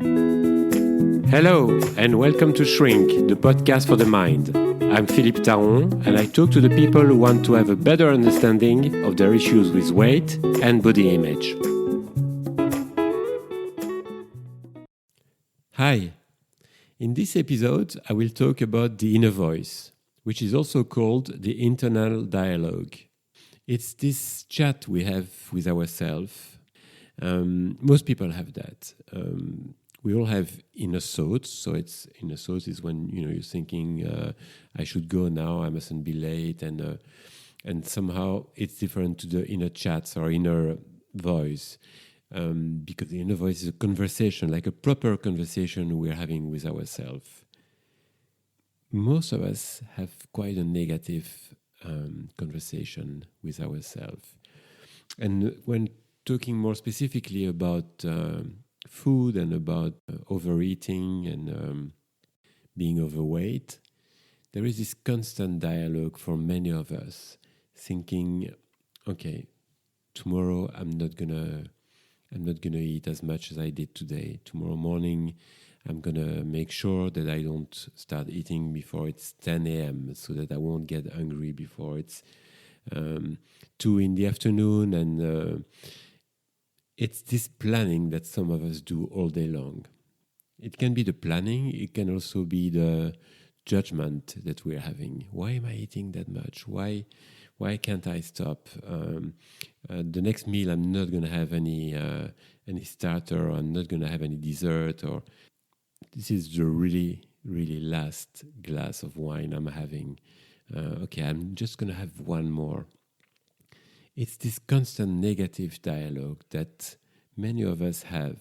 Hello, and welcome to Shrink, the podcast for the mind. I'm Philippe, and I talk to the people who want to have a better understanding of their issues with weight and body image. Hi. In this episode, I will talk about the inner voice, which is also called the internal dialogue. It's this chat we have with ourselves. Most people have that. We all have inner thoughts. So it's inner thoughts is when you're thinking, I should go now, I mustn't be late, and somehow it's different to the inner chats or inner voice, because the inner voice is a conversation, like a proper conversation we're having with ourselves. Most of us have quite a negative conversation with ourselves, and when talking more specifically about food and about overeating and being overweight, there is this constant dialogue for many of us, thinking, okay, tomorrow I'm not gonna eat as much as I did today. Tomorrow morning I'm gonna make sure that I don't start eating before it's 10 a.m. so that I won't get hungry before it's 2 in the afternoon, and it's this planning that some of us do all day long. It can be the planning, it can also be the judgment that we're having. Why am I eating that much? Why can't I stop? The next meal I'm not going to have any starter, or I'm not going to have any dessert, or this is the really, really last glass of wine I'm having. Okay, I'm just going to have one more. It's this constant negative dialogue that many of us have.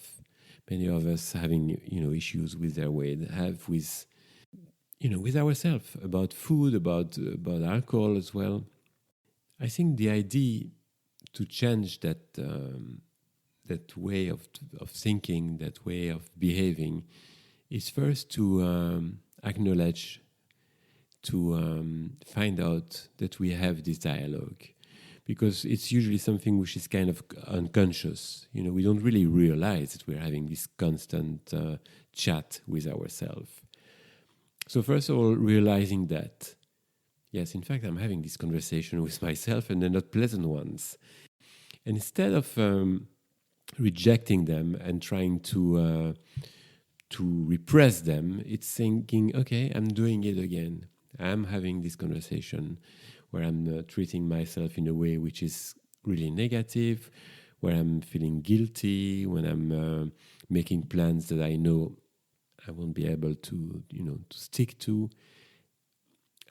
Many of us having issues with their weight have with ourselves, about food, about alcohol as well. I think the idea to change that way of thinking, that way of behaving, is first to acknowledge, to find out that we have this dialogue. Because it's usually something which is kind of unconscious. We don't really realize that we're having this constant chat with ourselves. So first of all, realizing that, yes, in fact, I'm having this conversation with myself, and they're not pleasant ones. And instead of rejecting them and trying to repress them, it's thinking, okay, I'm doing it again. I'm having this conversation where I'm treating myself in a way which is really negative, where I'm feeling guilty, when I'm making plans that I know I won't be able to stick to.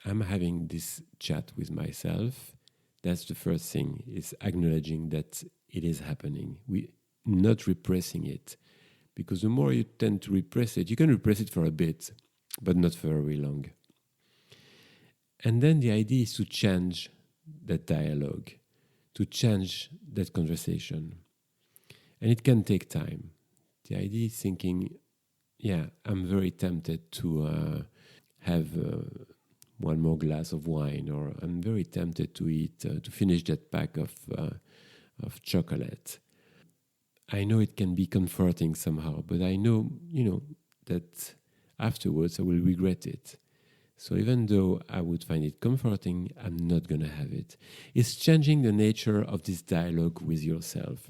I'm having this chat with myself. That's the first thing, is acknowledging that it is happening. We not repressing it, because the more you tend to repress it, you can repress it for a bit, but not for very long. And then the idea is to change that dialogue, to change that conversation. And it can take time. The idea is thinking, yeah, I'm very tempted to have one more glass of wine, or I'm very tempted to eat, to finish that pack of chocolate. I know it can be comforting somehow, but I know, that afterwards I will regret it. So even though I would find it comforting, I'm not going to have it. It's changing the nature of this dialogue with yourself.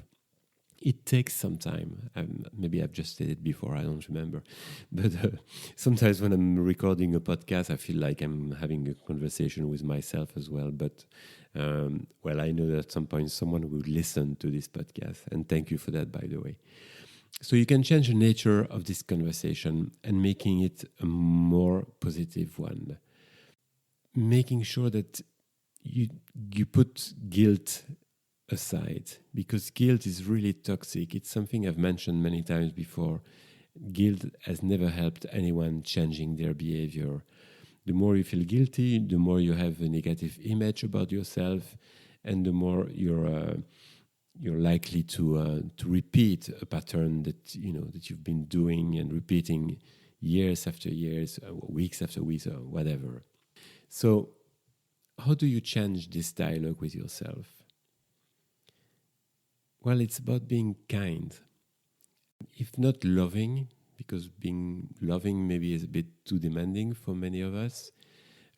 It takes some time. Maybe I've just said it before, I don't remember. But sometimes when I'm recording a podcast, I feel like I'm having a conversation with myself as well. But, I know that at some point someone will listen to this podcast. And thank you for that, by the way. So you can change the nature of this conversation and making it a more positive one. Making sure that you put guilt aside, because guilt is really toxic. It's something I've mentioned many times before. Guilt has never helped anyone changing their behavior. The more you feel guilty, the more you have a negative image about yourself, and the more you're likely to repeat a pattern that you've been doing and repeating years after years, weeks after weeks, or whatever. So, how do you change this dialogue with yourself? Well, it's about being kind, if not loving, because being loving maybe is a bit too demanding for many of us.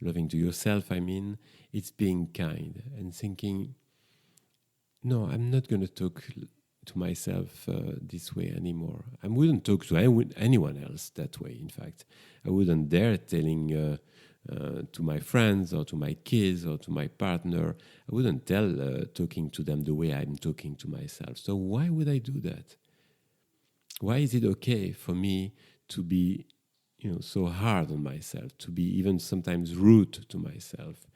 Loving to yourself, I mean, it's being kind and thinking, no, I'm not going to talk to myself this way anymore. I wouldn't talk to anyone else that way, in fact. I wouldn't dare telling to my friends or to my kids or to my partner. I wouldn't talking to them the way I'm talking to myself. So why would I do that? Why is it okay for me to be so hard on myself, to be even sometimes rude to myself?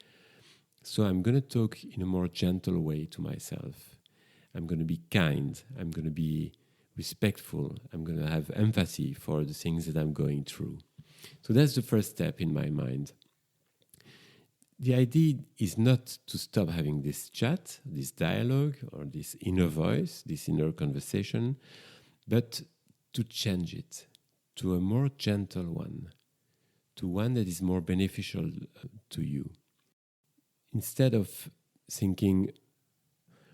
So I'm going to talk in a more gentle way to myself. I'm going to be kind. I'm going to be respectful. I'm going to have empathy for the things that I'm going through. So that's the first step in my mind. The idea is not to stop having this chat, this dialogue, or this inner voice, this inner conversation, but to change it to a more gentle one, to one that is more beneficial to you. Instead of thinking,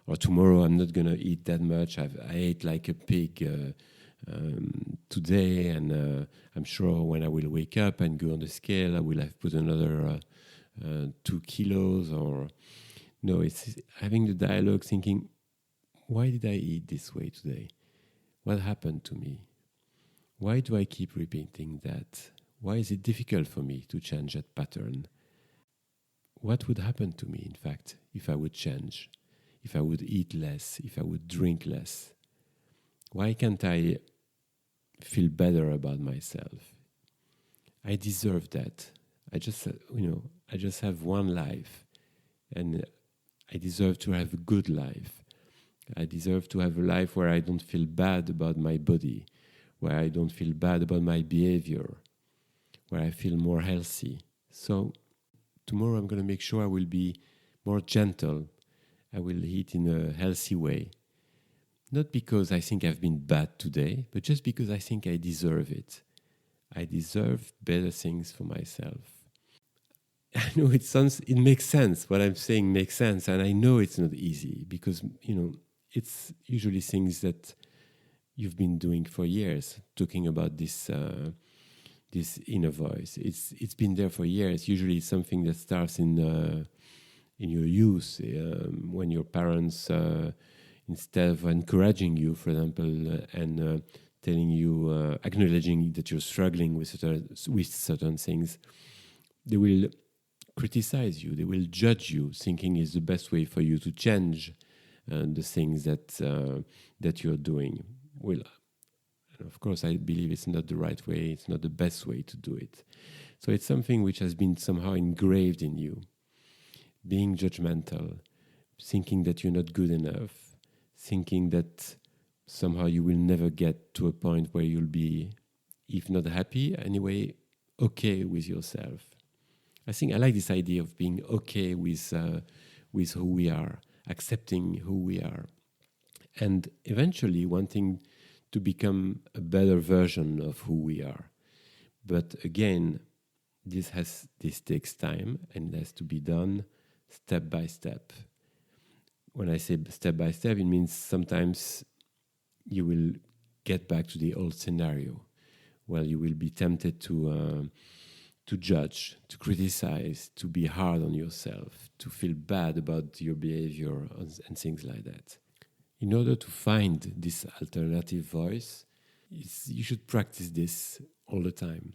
or tomorrow I'm not going to eat that much, I ate like a pig today, and I'm sure when I will wake up and go on the scale, I will have put another 2 kilos. Or no, it's having the dialogue, thinking, why did I eat this way today? What happened to me? Why do I keep repeating that? Why is it difficult for me to change that pattern? What would happen to me, in fact, if I would change? If I would eat less, if I would drink less? Why can't I feel better about myself? I deserve that. I just have one life, and I deserve to have a good life. I deserve to have a life where I don't feel bad about my body, where I don't feel bad about my behavior, where I feel more healthy. So tomorrow I'm going to make sure I will be more gentle. I will eat in a healthy way. Not because I think I've been bad today, but just because I think I deserve it. I deserve better things for myself. I know it makes sense. What I'm saying makes sense. And I know it's not easy because, it's usually things that you've been doing for years, talking about this inner voice. It's been there for years. Usually it's something that starts in your youth, when your parents, instead of encouraging you, for example, and telling you, acknowledging that you're struggling with certain things, they will criticize you. They will judge you, thinking it's the best way for you to change the things that you're doing. Well, of course, I believe it's not the right way. It's not the best way to do it. So it's something which has been somehow engraved in you. Being judgmental, thinking that you're not good enough, thinking that somehow you will never get to a point where you'll be, if not happy, anyway, okay with yourself. I think I like this idea of being okay with who we are, accepting who we are, and eventually wanting to become a better version of who we are. But again, this takes time, and it has to be done step by step. When I say step by step, it means sometimes you will get back to the old scenario. Well, you will be tempted to judge, to criticize, to be hard on yourself, to feel bad about your behavior and things like that. In order to find this alternative voice, you should practice this all the time.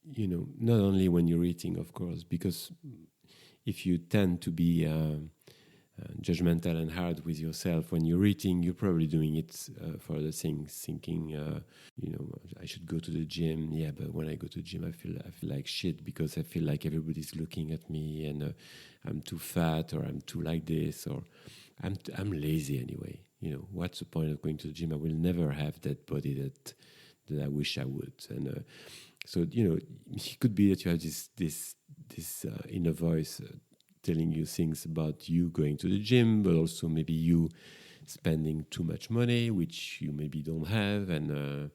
Not only when you're eating, of course, because if you tend to be judgmental and hard with yourself when you're eating, you're probably doing it for other things, thinking, I should go to the gym. Yeah, but when I go to the gym, I feel like shit because I feel like everybody's looking at me, and I'm too fat, or I'm too like this, or I'm lazy anyway. What's the point of going to the gym? I will never have that body that I wish I would. And so it could be that you have this inner voice telling you things about you going to the gym, but also maybe you spending too much money, which you maybe don't have. And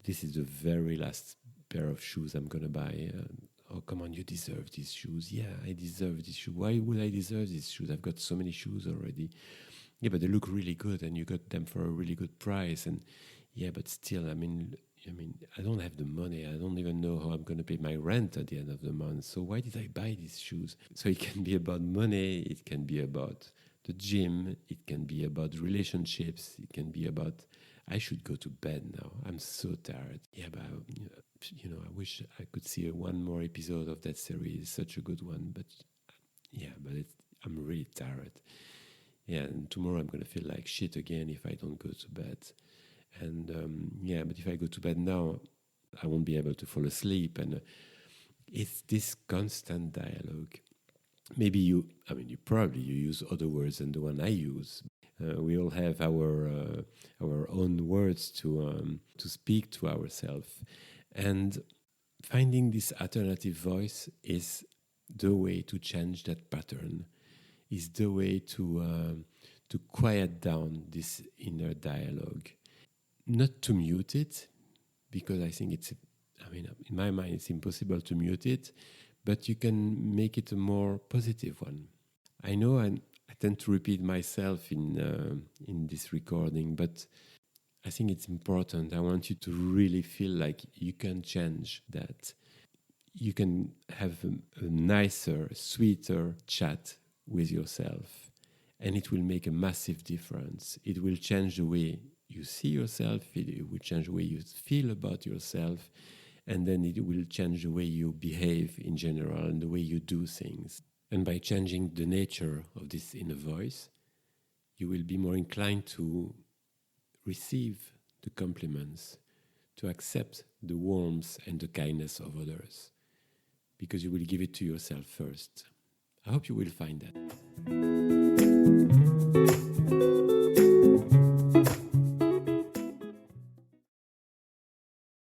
this is the very last pair of shoes I'm going to buy. Oh, come on, you deserve these shoes. Yeah, I deserve these shoes. Why would I deserve these shoes? I've got so many shoes already. Yeah, but they look really good, and you got them for a really good price. And yeah, but still, I don't have the money. I don't even know how I'm going to pay my rent at the end of the month. So why did I buy these shoes? So it can be about money. It can be about the gym. It can be about relationships. It can be about, I should go to bed now. I'm so tired. Yeah, but I wish I could see one more episode of that series. Such a good one. But yeah, I'm really tired. Yeah, and tomorrow I'm going to feel like shit again if I don't go to bed. And but if I go to bed now, I won't be able to fall asleep. And it's this constant dialogue. Maybe you use other words than the one I use. We all have our own words to speak to ourselves, and finding this alternative voice is the way to change that pattern. Is the way to quiet down this inner dialogue. Not to mute it, because I think in my mind, it's impossible to mute it, but you can make it a more positive one. I know I tend to repeat myself in this recording, but I think it's important. I want you to really feel like you can change that. You can have a nicer, sweeter chat with yourself, and it will make a massive difference. It will change the way you see yourself, it will change the way you feel about yourself, and then it will change the way you behave in general and the way you do things. And by changing the nature of this inner voice, you will be more inclined to receive the compliments, to accept the warmth and the kindness of others, because you will give it to yourself first. I hope you will find that.